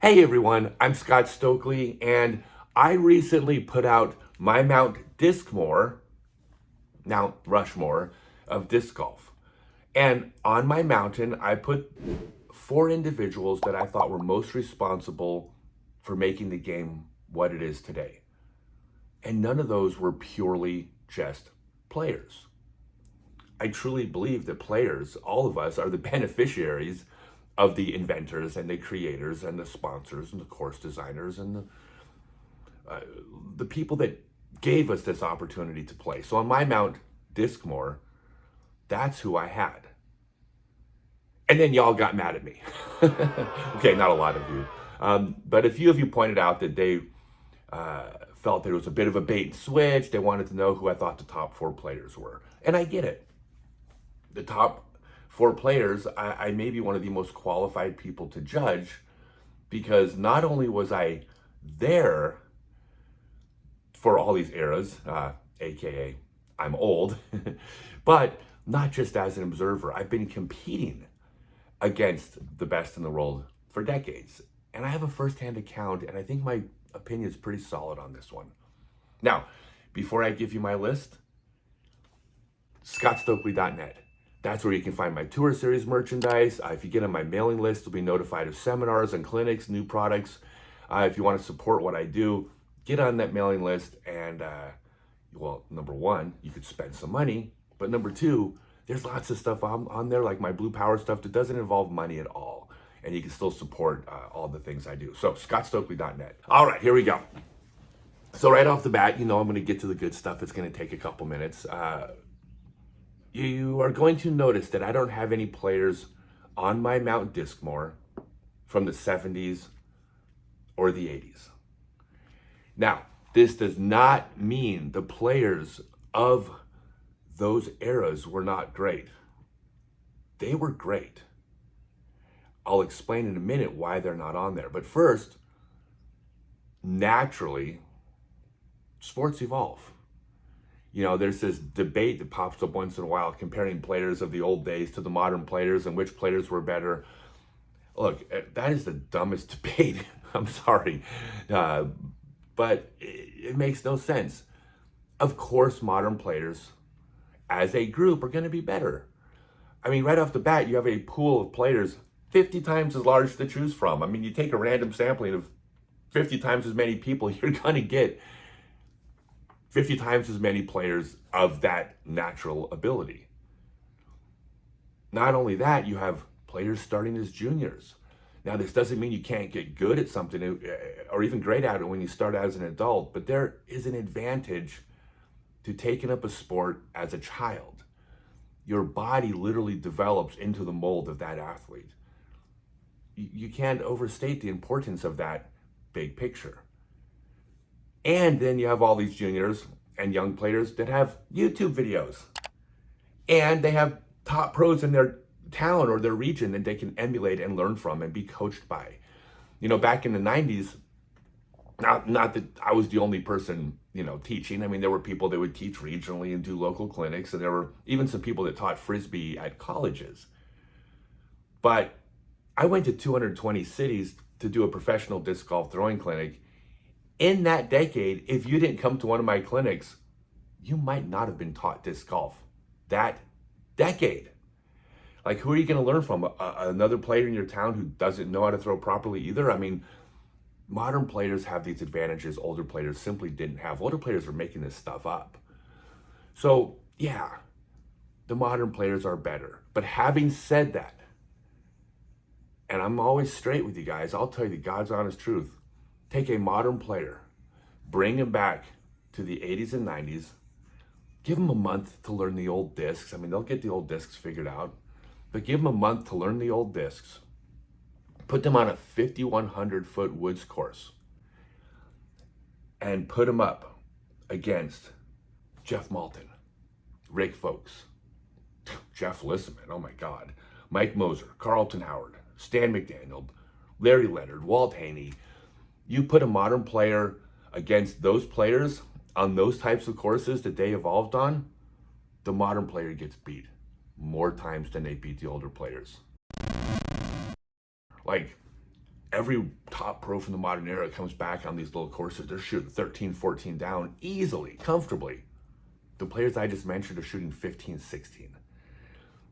Hey everyone, I'm Scott Stokely, and I recently put out my Mount Rushmore of disc golf. And on my mountain, I put four individuals that I thought were most responsible for making the game what it is today. And none of those were purely just players. I truly believe that players, all of us, are the beneficiaries of the inventors and the creators and the sponsors and the course designers and the people that gave us this opportunity to play. So on my Mount Discmore, that's who I had. And then y'all got mad at me. Okay, not a lot of you. But a few of you pointed out that they felt that it was a bit of a bait and switch. They wanted to know who I thought the top four players were. And I get it. The top four players, I may be one of the most qualified people to judge, because not only was I there for all these eras, aka I'm old, but not just as an observer. I've been competing against the best in the world for decades, and I have a firsthand account, and I think my opinion is pretty solid on this one. Now, before I give you my list, scottstokely.net. That's where you can find my Tour Series merchandise. If you get on my mailing list, you'll be notified of seminars and clinics, new products. If you want to support what I do, get on that mailing list and, well, number one, you could spend some money. But number two, there's lots of stuff on there, like my Blue Power stuff, that doesn't involve money at all. And you can still support all the things I do. So, scottstokely.net. All right, here we go. So right off the bat, I'm going to get to the good stuff. It's going to take a couple minutes. You are going to notice that I don't have any players on my Mount Discmore from the 70s or the 80s. Now, this does not mean the players of those eras were not great. They were great. I'll explain in a minute why they're not on there. But first, naturally, sports evolve. There's this debate that pops up once in a while comparing players of the old days to the modern players and which players were better. Look, that is the dumbest debate. I'm sorry. But it makes no sense. Of course, modern players as a group are going to be better. I mean, right off the bat, you have a pool of players 50 times as large to choose from. I mean, you take a random sampling of 50 times as many people, you're going to get 50 times as many players of that natural ability. Not only that, you have players starting as juniors. Now, this doesn't mean you can't get good at something or even great at it when you start as an adult, but there is an advantage to taking up a sport as a child. Your body literally develops into the mold of that athlete. You can't overstate the importance of that big picture. And then you have all these juniors and young players that have YouTube videos. And they have top pros in their town or their region that they can emulate and learn from and be coached by. Back in the 90s, not that I was the only person, teaching. I mean, there were people that would teach regionally and do local clinics. And there were even some people that taught Frisbee at colleges. But I went to 220 cities to do a professional disc golf throwing clinic. In that decade, if you didn't come to one of my clinics, you might not have been taught disc golf that decade. Like, who are you going to learn from? Another player in your town who doesn't know how to throw properly either? I mean, modern players have these advantages older players simply didn't have. Older players are making this stuff up. So, yeah, the modern players are better. But having said that, and I'm always straight with you guys, I'll tell you the God's honest truth. Take a modern player, bring him back to the 80s and 90s, give him a month to learn the old discs. I mean, they'll get the old discs figured out, but give them a month to learn the old discs. Put them on a 5,100-foot woods course and put them up against Jeff Malton, Rick Folks, Jeff Lissaman, oh my God, Mike Moser, Carlton Howard, Stan McDaniel, Larry Leonard, Walt Haney. You put a modern player against those players on those types of courses that they evolved on, the modern player gets beat more times than they beat the older players. Like, Every top pro from the modern era comes back on these little courses. They're shooting 13, 14 down easily, comfortably. The players I just mentioned are shooting 15, 16.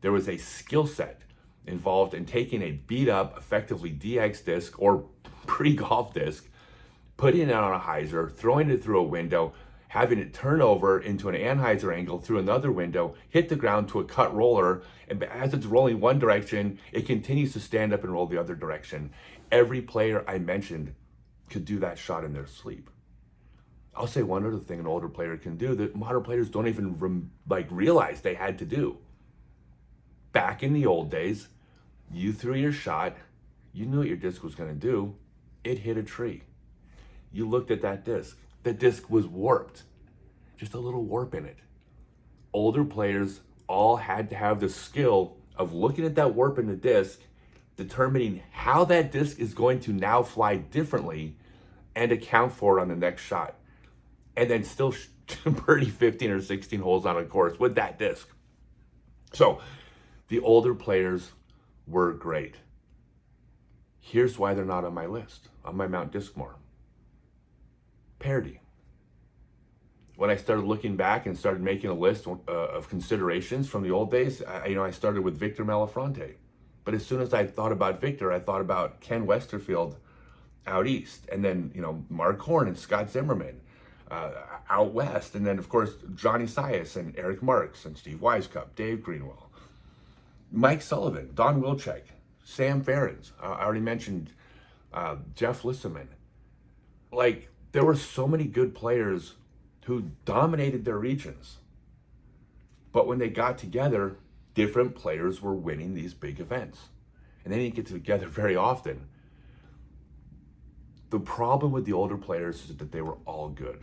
There was a skill set involved in taking a beat up, effectively DX disc or pre-golf disc, putting it on a hyzer, throwing it through a window, having it turn over into an anhyzer angle through another window, hit the ground to a cut roller, and as it's rolling one direction, it continues to stand up and roll the other direction. Every player I mentioned could do that shot in their sleep. I'll say one other thing an older player can do that modern players don't even realize they had to do. Back in the old days, you threw your shot, you knew what your disc was going to do, it hit a tree. You looked at that disc. The disc was warped, just a little warp in it. Older players all had to have the skill of looking at that warp in the disc, determining how that disc is going to now fly differently and account for it on the next shot. And then still birdie 15 or 16 holes on a course with that disc. So the older players were great. Here's why they're not on my list, on my Mount Discmore. Parity. When I started looking back and started making a list of considerations from the old days, I started with Victor Malafronte. But as soon as I thought about Victor, I thought about Ken Westerfield out east, and then Mark Horn and Scott Zimmerman out west, and then of course Johnny Sias and Eric Marks and Steve Weiscup, Dave Greenwell, Mike Sullivan, Don Wilczek, Sam Ferens. I already mentioned Jeff Lissaman. There were so many good players who dominated their regions. But when they got together, different players were winning these big events. And they didn't get together very often. The problem with the older players is that they were all good.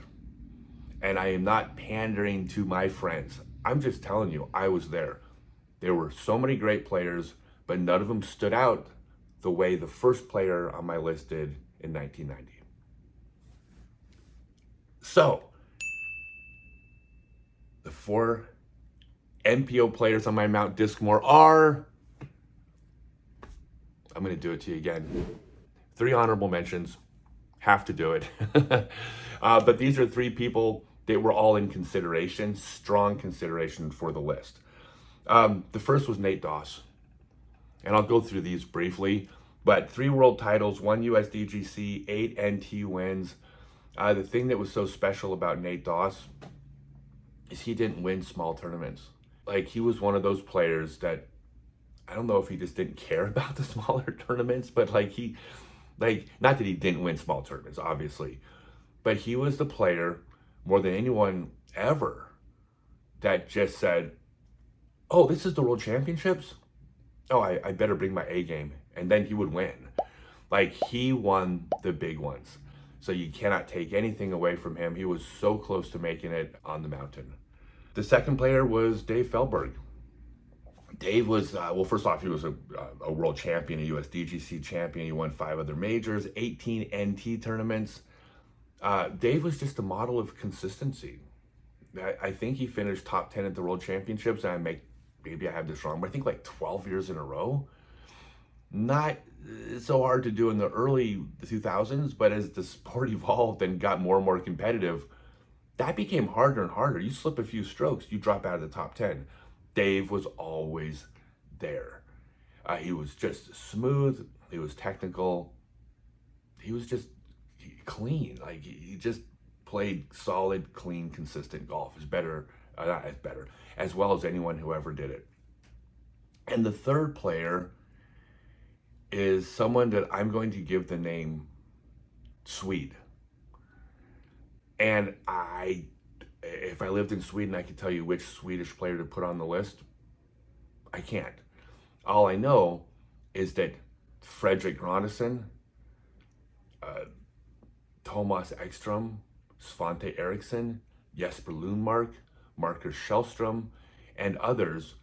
And I am not pandering to my friends. I'm just telling you, I was there. There were so many great players, but none of them stood out the way the first player on my list did in 1990. So, the 4 MPO players on my Mount Discmore are, I'm going to do it to you again, 3 honorable mentions, have to do it. But these are 3 people that were all in consideration, strong consideration for the list. The first was Nate Doss, and I'll go through these briefly, but 3 world titles, 1 USDGC, 8 NT wins. The thing that was so special about Nate Doss is he didn't win small tournaments. He was one of those players that, I don't know if he just didn't care about the smaller tournaments, but not that he didn't win small tournaments, obviously, but he was the player more than anyone ever that just said, oh, this is the World Championships? Oh, I better bring my A game. And then he would win. He won the big ones. So you cannot take anything away from him. He was so close to making it on the mountain. The second player was Dave Feldberg. Dave was, first off, he was a world champion, a USDGC champion. He won 5 other majors, 18 NT tournaments. Dave was just a model of consistency. I think he finished top 10 at the World Championships, and maybe I have this wrong, but I think 12 years in a row. Not so hard to do in the early 2000s, but as the sport evolved and got more and more competitive, that became harder and harder. You slip a few strokes, you drop out of the top 10. Dave was always there. He was just smooth, he was technical, he was just clean. He just played solid, clean, consistent golf. As well as anyone who ever did it. And the third player is someone that I'm going to give the name Swede. And if I lived in Sweden, I could tell you which Swedish player to put on the list. I can't. All I know is that Fredrik Granesen, Thomas Ekström, Svante Eriksson, Jesper Lundmark, Marcus Schellström, and others,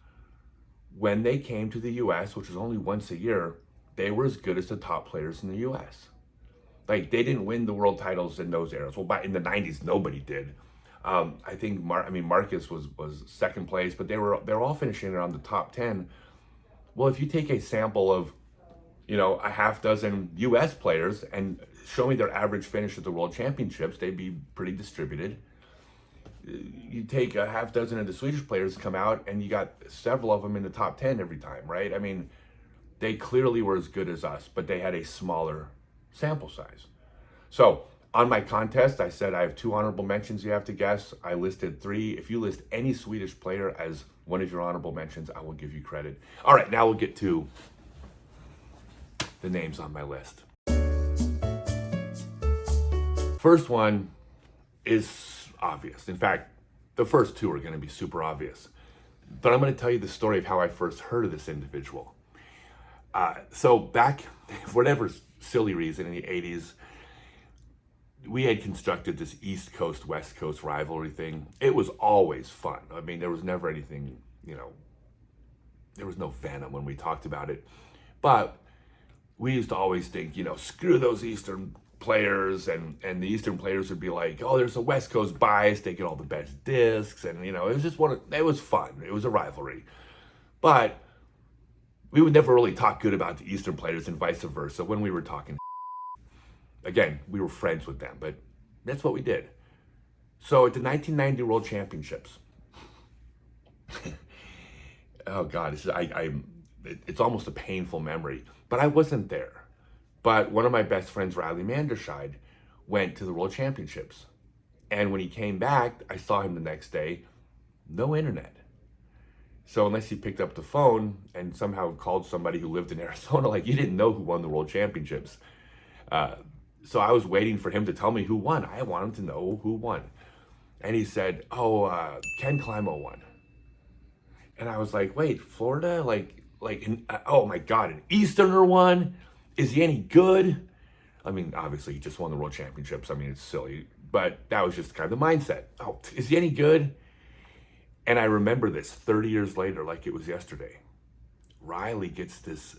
when they came to the U.S., which was only once a year, they were as good as the top players in the U.S. They didn't win the world titles in those eras. Well, in the 90s, nobody did. I think Marcus was second place, but they were all finishing around the top 10. Well, if you take a sample of a half dozen US players and show me their average finish at the World Championships, they'd be pretty distributed. You take a half dozen of the Swedish players come out and you got several of them in the top 10 every time, right? I mean, they clearly were as good as us, but they had a smaller sample size. So on my contest, I said I have 2 honorable mentions you have to guess. I listed 3. If you list any Swedish player as one of your honorable mentions, I will give you credit. All right, now we'll get to the names on my list. First one is obvious. In fact, the first 2 are going to be super obvious. But I'm going to tell you the story of how I first heard of this individual. So back, for whatever silly reason, in the 80s, we had constructed this East Coast, West Coast rivalry thing. It was always fun. I mean, there was never anything, there was no venom when we talked about it. But we used to always think, screw those Eastern players, and the Eastern players would be like, oh, there's a West Coast bias, they get all the best discs, and it was just it was fun. It was a rivalry. But we would never really talk good about the Eastern players and vice versa when we were talking. Again, we were friends with them, but that's what we did. So at the 1990 World Championships, oh God, it's almost a painful memory, but I wasn't there. But one of my best friends, Riley Manderscheid, went to the World Championships. And when he came back, I saw him the next day, no internet. So unless he picked up the phone and somehow called somebody who lived in Arizona, like, you didn't know who won the World Championships. So I was waiting for him to tell me who won. I wanted to know who won. And he said, Ken Climo won. And I was like, wait, Florida? Oh my God, an Easterner won? Is he any good? I mean, obviously he just won the World Championships. I mean, it's silly, but that was just kind of the mindset. Oh, is he any good? And I remember this 30 years later, like it was yesterday. Riley gets this,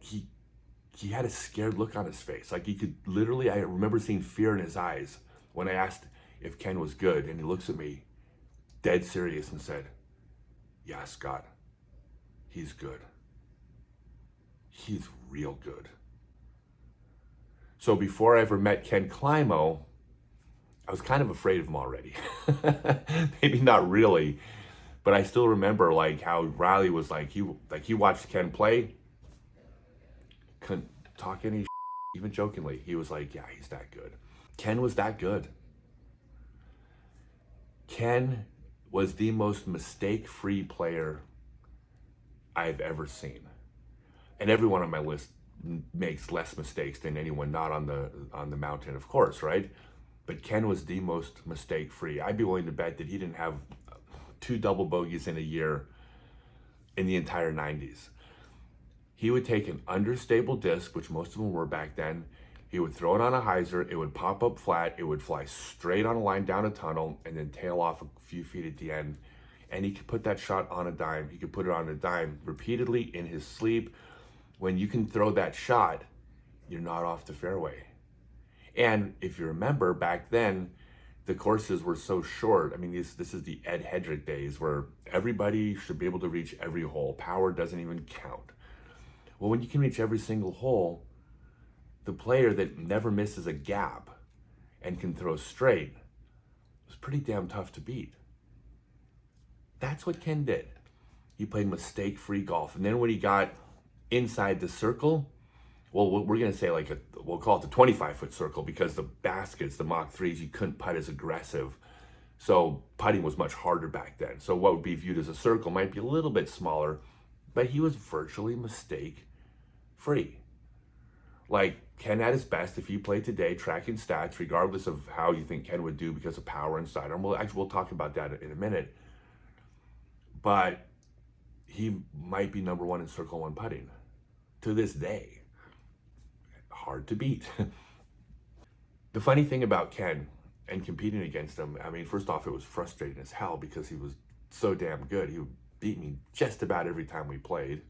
he had a scared look on his face. Like, he could literally, I remember seeing fear in his eyes when I asked if Ken was good. And he looks at me dead serious and said, yeah, Scott, he's good. He's real good. So before I ever met Ken Climo, I was kind of afraid of him already. Maybe not really, but I still remember how Riley was he watched Ken play, couldn't talk any even jokingly. He was like, yeah, he's that good. Ken was that good. Ken was the most mistake-free player I've ever seen. And everyone on my list makes less mistakes than anyone not on the mountain, of course, right? But Ken was the most mistake-free. I'd be willing to bet that he didn't have 2 double bogeys in a year in the entire 90s. He would take an understable disc, which most of them were back then. He would throw it on a hyzer. It would pop up flat. It would fly straight on a line down a tunnel and then tail off a few feet at the end. And he could put that shot on a dime. He could put it on a dime repeatedly in his sleep. When you can throw that shot, you're not off the fairway. And if you remember, back then, the courses were so short. I mean, this is the Ed Hedrick days where everybody should be able to reach every hole. Power doesn't even count. Well, when you can reach every single hole, the player that never misses a gap and can throw straight was pretty damn tough to beat. That's what Ken did. He played mistake-free golf. And then when he got inside the circle, well, we're going to say we'll call it the 25-foot circle, because the baskets, the Mach 3s, you couldn't putt as aggressive. So putting was much harder back then. So what would be viewed as a circle might be a little bit smaller, but he was virtually mistake-free. Ken at his best, if he played today, tracking stats, regardless of how you think Ken would do because of power and sidearm. We'll talk about that in a minute. But he might be number 1 in circle 1 putting to this day. Hard to beat. The funny thing about Ken and competing against him, I mean, first off, it was frustrating as hell because he was so damn good. He would beat me just about every time we played.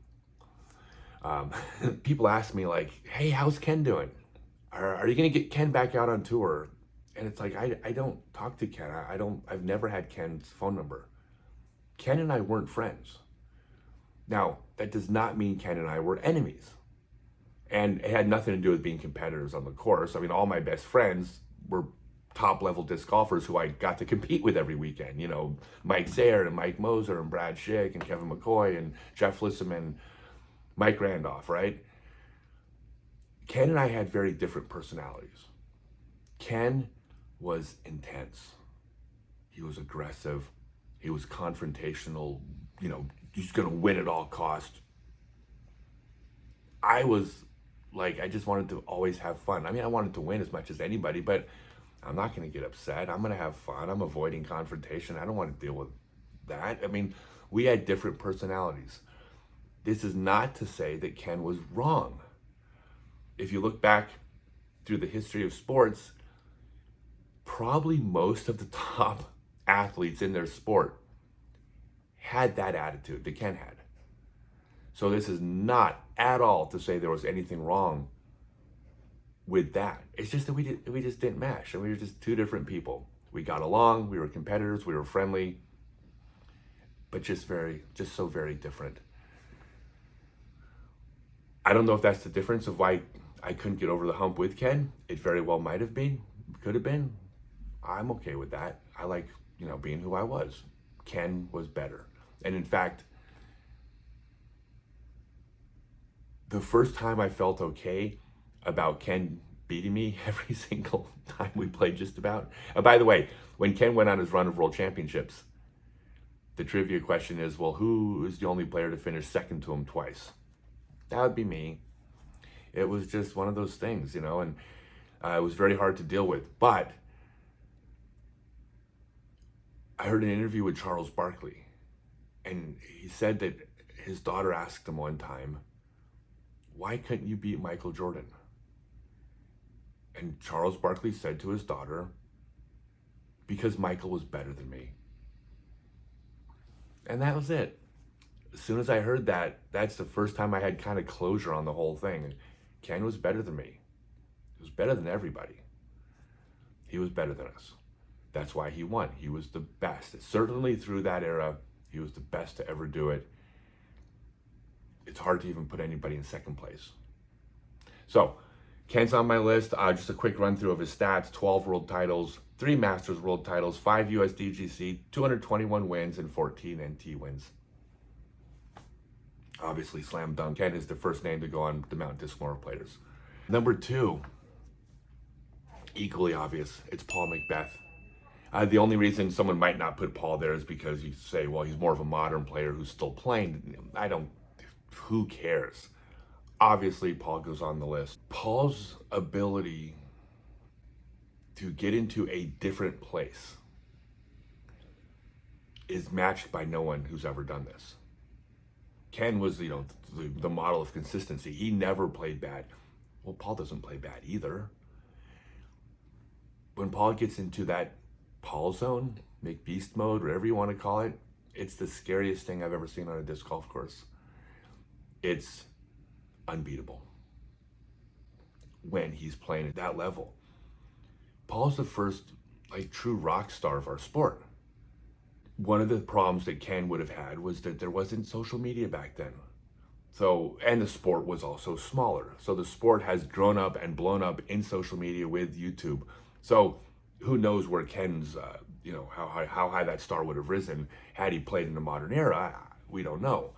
People ask me hey, how's Ken doing? Are you going to get Ken back out on tour? And it's I don't talk to Ken. I've never had Ken's phone number. Ken and I weren't friends. Now, that does not mean Ken and I were enemies. And it had nothing to do with being competitors on the course. I mean, all my best friends were top level disc golfers who I got to compete with every weekend. You know, Mike Sayre and Mike Moser and Brad Schick and Kevin McCoy and Jeff Lissaman, Mike Randolph, right? Ken and I had very different personalities. Ken was intense. He was aggressive. He was confrontational. You know, he's going to win at all costs. I was like, I just wanted to always have fun. I mean, I wanted to win as much as anybody, but I'm not going to get upset. I'm going to have fun. I'm avoiding confrontation. I don't want to deal with that. I mean, we had different personalities. This is not to say that Ken was wrong. If you look back through the history of sports, probably most of the top athletes in their sport had that attitude that Ken had. So this is not at all to say there was anything wrong with that. It's just that we just didn't mesh, and we were just two different people. We got along, we were competitors, we were friendly, but just so very different. I don't know if that's the difference of why I couldn't get over the hump with Ken. It very well might have been, could have been. I'm okay with that. I like, being who I was. Ken was better. And in fact, the first time I felt okay about Ken beating me every single time we played just about. By the way, when Ken went on his run of world championships, the trivia question is, well, who is the only player to finish second to him twice? That would be me. It was just one of those things, and it was very hard to deal with. But I heard an interview with Charles Barkley, and he said that his daughter asked him one time, why couldn't you beat Michael Jordan? And Charles Barkley said to his daughter, because Michael was better than me. And that was it. As soon as I heard that, that's the first time I had kind of closure on the whole thing. Ken was better than me. He was better than everybody. He was better than us. That's why he won. He was the best. Certainly through that era, he was the best to ever do it. It's hard to even put anybody in second place. So, Ken's on my list. Just a quick run through of his stats: 12 world titles, 3 Masters world titles, 5 USDGC, 221 wins, and 14 NT wins. Obviously, slam dunk. Ken is the first name to go on the Mount Discmore players. Number 2, equally obvious, it's Paul McBeth. The only reason someone might not put Paul there is because you say, well, he's more of a modern player who's still playing. Who cares? Obviously, Paul goes on the list. Paul's ability to get into a different place is matched by no one who's ever done this. Ken was, the model of consistency. He never played bad. Well, Paul doesn't play bad either. When Paul gets into that Paul zone, McBeast mode, whatever you want to call it, it's the scariest thing I've ever seen on a disc golf course. It's unbeatable when he's playing at that level. Paul's the first true rock star of our sport. One of the problems that Ken would have had was that there wasn't social media back then. So, and the sport was also smaller. So the sport has grown up and blown up in social media with YouTube. So who knows where Ken's, how high that star would have risen had he played in the modern era. We don't know.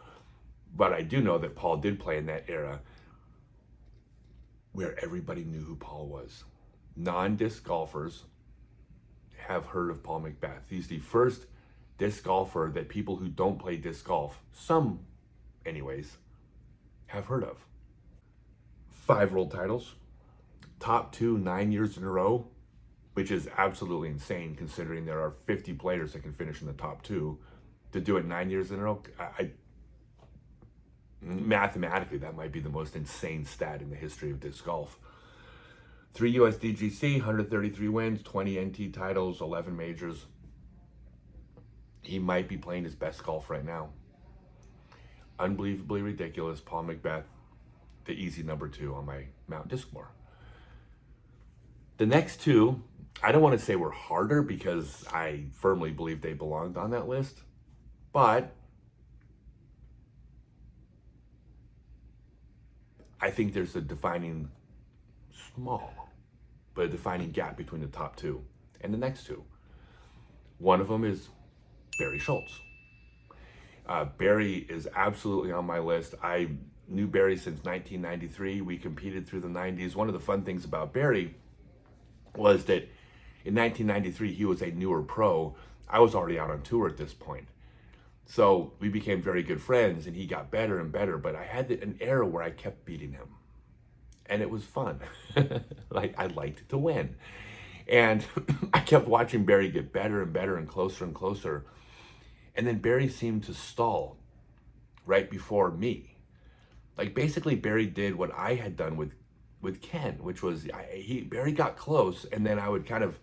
But I do know that Paul did play in that era where everybody knew who Paul was. Non-disc golfers have heard of Paul McBeth. He's the first disc golfer that people who don't play disc golf, some anyways, have heard of. 5 world titles, top 2 9 years in a row, which is absolutely insane considering there are 50 players that can finish in the top 2. To do it 9 years in a row, mathematically, that might be the most insane stat in the history of disc golf. 3 USDGC, 133 wins, 20 NT titles, 11 majors. He might be playing his best golf right now. Unbelievably ridiculous. Paul McBeth, the easy number 2 on my Mount Discmore. The next 2, I don't want to say were harder because I firmly believe they belonged on that list, but I think there's a defining, small, but a defining gap between the top two and the next two. One of them is Barry Schultz. Barry is absolutely on my list. I knew Barry since 1993. We competed through the 90s. One of the fun things about Barry was that in 1993, he was a newer pro. I was already out on tour at this point. So we became very good friends, and he got better and better, but I had an era where I kept beating him. And it was fun. Like, I liked to win. And I kept watching Barry get better and better and closer and closer. And then Barry seemed to stall right before me. Like, basically Barry did what I had done with Ken, which was Barry got close, and then I would kind of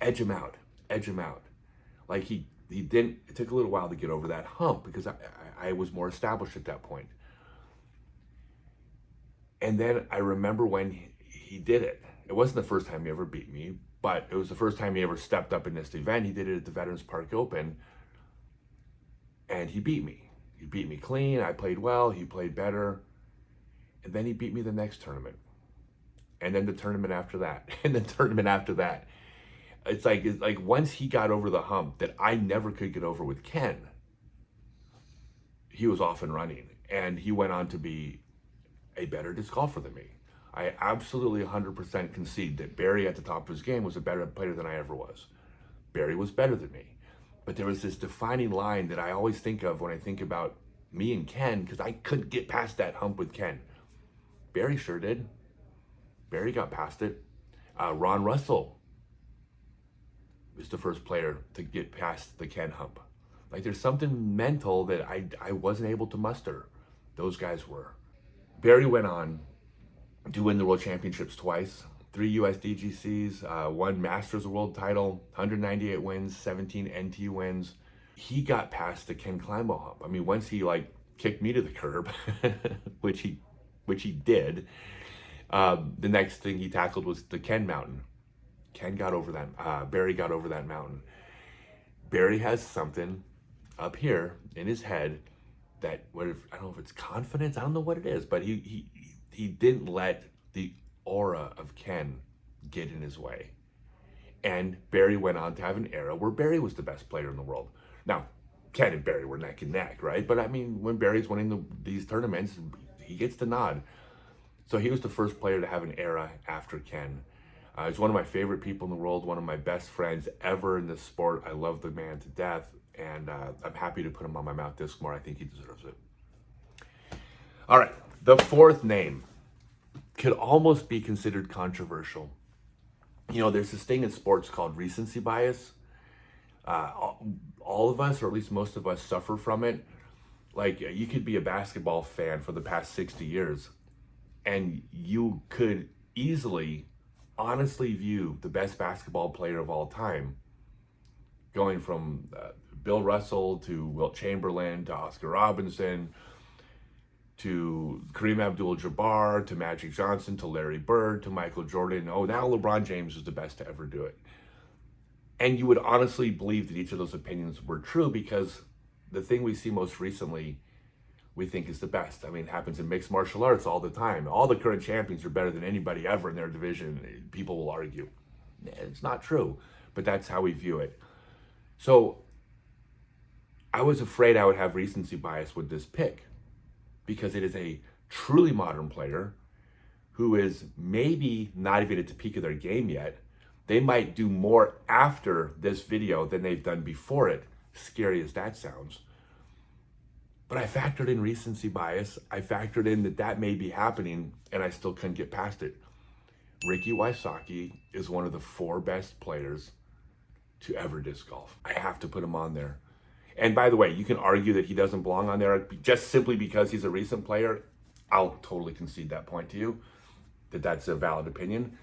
edge him out. Like, he didn't, it took a little while to get over that hump because I was more established at that point. And then I remember when he did it. It wasn't the first time he ever beat me, but it was the first time he ever stepped up in this event. He did it at the Veterans Park Open, and he beat me. He beat me clean. I played well. He played better. And then he beat me the next tournament. And then the tournament after that. And the tournament after that. It's like once he got over the hump that I never could get over with Ken, he was off and running. And he went on to be a better disc golfer than me. I absolutely 100% concede that Barry at the top of his game was a better player than I ever was. Barry was better than me. But there was this defining line that I always think of when I think about me and Ken, because I couldn't get past that hump with Ken. Barry sure did. Barry got past it. Ron Russell was the first player to get past the Ken hump. Like, there's something mental that I wasn't able to muster. Those guys were. Barry went on to win the World Championships twice, 3 US DGCs, 1 Masters of the World title, 198 wins, 17 NT wins. He got past the Ken Climo hump. I mean, once he kicked me to the curb, which he did, the next thing he tackled was the Ken mountain. Ken got over that. Barry got over that mountain. Barry has something up here in his head that, I don't know if it's confidence, I don't know what it is, but he didn't let the aura of Ken get in his way. And Barry went on to have an era where Barry was the best player in the world. Now, Ken and Barry were neck and neck, right? But I mean, when Barry's winning these tournaments, he gets the nod. So he was the first player to have an era after Ken. He's one of my favorite people in the world, one of my best friends ever in this sport. I love the man to death, and I'm happy to put him on my Mount Discmore. I think he deserves it. All right, the fourth name could almost be considered controversial. You know, there's this thing in sports called recency bias. All of us, or at least most of us, suffer from it. Like, you could be a basketball fan for the past 60 years, and you could easily, honestly view the best basketball player of all time, going from Bill Russell to Wilt Chamberlain to Oscar Robertson to Kareem Abdul-Jabbar to Magic Johnson to Larry Bird to Michael Jordan. Oh, now LeBron James is the best to ever do it. And you would honestly believe that each of those opinions were true, because the thing we see most recently we think is the best. I mean, it happens in mixed martial arts all the time. All the current champions are better than anybody ever in their division. People will argue. It's not true, but that's how we view it. So I was afraid I would have recency bias with this pick, because it is a truly modern player who is maybe not even at the peak of their game yet. They might do more after this video than they've done before it, scary as that sounds. But I factored in recency bias. I factored in that may be happening, and I still couldn't get past it. Ricky Wysocki is one of the 4 best players to ever disc golf. I have to put him on there. And by the way, you can argue that he doesn't belong on there just simply because he's a recent player. I'll totally concede that point to you, that that's a valid opinion.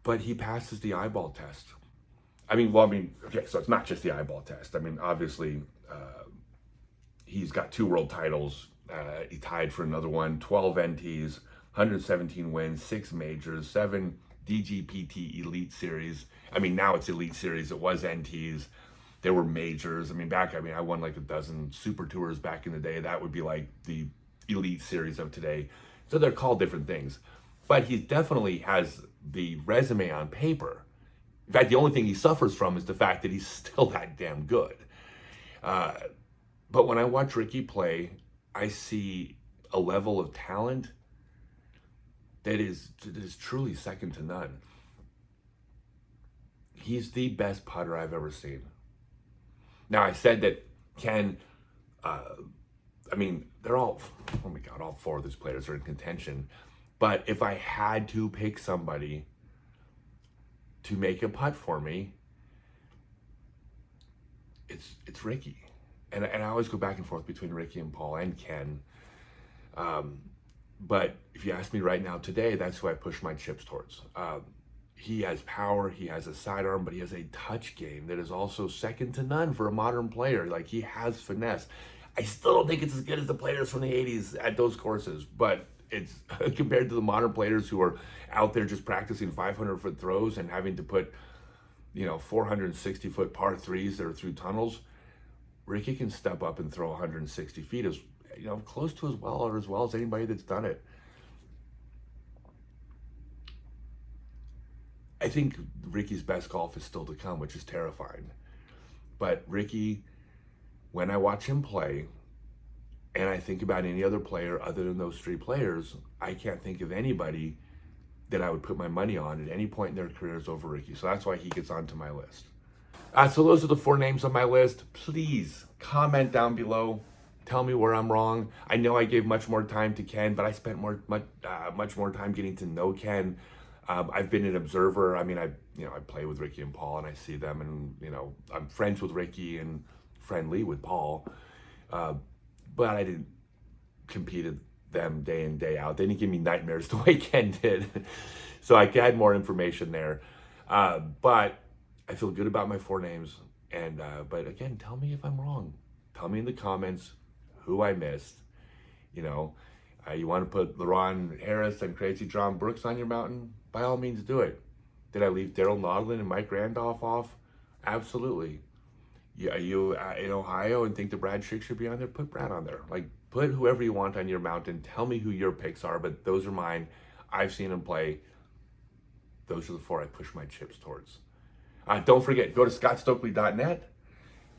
But he passes the eyeball test. Okay, so it's not just the eyeball test. I mean, obviously, he's got 2 world titles. He tied for another one, 12 NTs, 117 wins, 6 majors, 7 DGPT Elite Series. I mean, now it's Elite Series. It was NTs. There were majors. I won like a dozen Super Tours back in the day. That would be like the elite series of today. So they're called different things. But he definitely has the resume on paper. In fact, the only thing he suffers from is the fact that he's still that damn good. But when I watch Ricky play, I see a level of talent that is truly second to none. He's the best putter I've ever seen. Now, I said that Ken, they're all, oh my God, all four of these players are in contention. But if I had to pick somebody to make a putt for me, it's Ricky. And I always go back and forth between Ricky and Paul and Ken. But if you ask me right now today, that's who I push my chips towards. He has power, he has a sidearm, but he has a touch game that is also second to none for a modern player. Like, he has finesse. I still don't think it's as good as the players from the 80s at those courses, but it's compared to the modern players who are out there just practicing 500-foot throws and having to put, 460-foot par threes that are through tunnels. Ricky can step up and throw 160 feet as close to as well as anybody that's done it. I think Ricky's best golf is still to come, which is terrifying. But Ricky, when I watch him play, and I think about any other player other than those three players, I can't think of anybody that I would put my money on at any point in their careers over Ricky. So that's why he gets onto my list. So those are the 4 names on my list. Please comment down below. Tell me where I'm wrong. I know I gave much more time to Ken, but I spent much more time getting to know Ken. I've been an observer. I play with Ricky and Paul, and I see them, and I'm friends with Ricky and friendly with Paul, but I didn't compete with them day in, day out. They didn't give me nightmares the way Ken did, so I had more information there. But I feel good about my 4 names, and but again, tell me if I'm wrong. Tell me in the comments who I missed. You want to put LaRon Harris and Crazy John Brooks on your mountain? By all means, do it. Did I leave Daryl Nodlin and Mike Randolph off? Absolutely. Yeah, you in Ohio and think that Brad Schick should be on there? Put Brad on there. Like, put whoever you want on your mountain. Tell me who your picks are, but those are mine. I've seen them play. Those are the 4 I push my chips towards. Don't forget, go to scottstokely.net.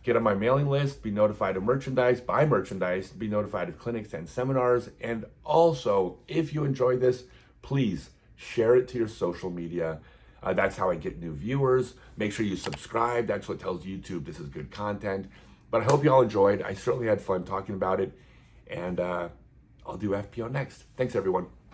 Get on my mailing list, be notified of merchandise, buy merchandise, be notified of clinics and seminars. And also, if you enjoy this, please share it to your social media. That's how I get new viewers. Make sure you subscribe. That's what tells YouTube this is good content. But I hope you all enjoyed. I certainly had fun talking about it. And I'll do FPO next. Thanks, everyone.